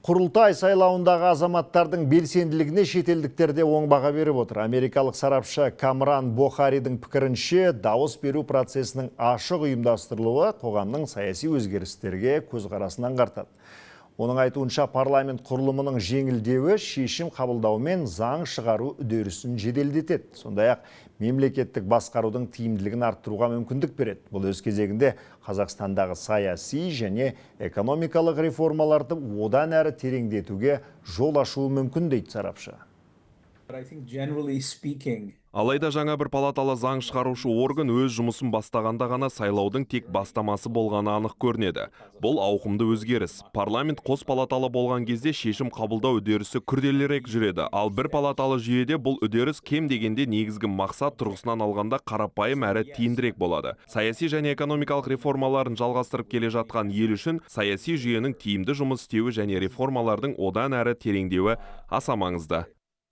Құрылтай сайлауындағы азаматтардың белсенділігіне шетелдіктерде оң баға беріп отыр. Америкалық сарапшы Камран Бохаридің пікірінше, дауыс беру процесінің ашық ұйымдастырылуы қоғамның саяси өзгерістерге көзқарасын аңғартады. Оның айтуынша, парламент құрылымының жеңілдеуі шешім қабылдау мен заң шығару үдерісін жеделдетеді. Сондай-ақ мемлекеттік басқарудың тиімділігін арттыруға мүмкіндік береді. Бұл өз кезегінде Қазақстандағы саяси және экономикалық реформаларды одан әрі тереңдетуге жол ашуы мүмкін дейді сарапшы. Алайда жаңа бір палаталы заң шығарушы орган өз жұмысын бастағанда ғана сайлаудың тек бастамасы болғаны анық көрінеді. Бұл ауқымды өзгеріс. Парламент қос палаталы болған кезде шешім қабылдау үдерісі күрделірек жүреді. Ал бір палаталы жүйеде бұл үдеріс кем дегенде негізгі мақсат тұрғысынан алғанда қарапайым әрі тиімдірек болады. Саяси және экономикалық реформаларын жалғастырып келе жатқан ел үшін саяси жүйенің тиімді жұмыс істеуі және реформалардың одан әрі тереңдеуі аса маңызды.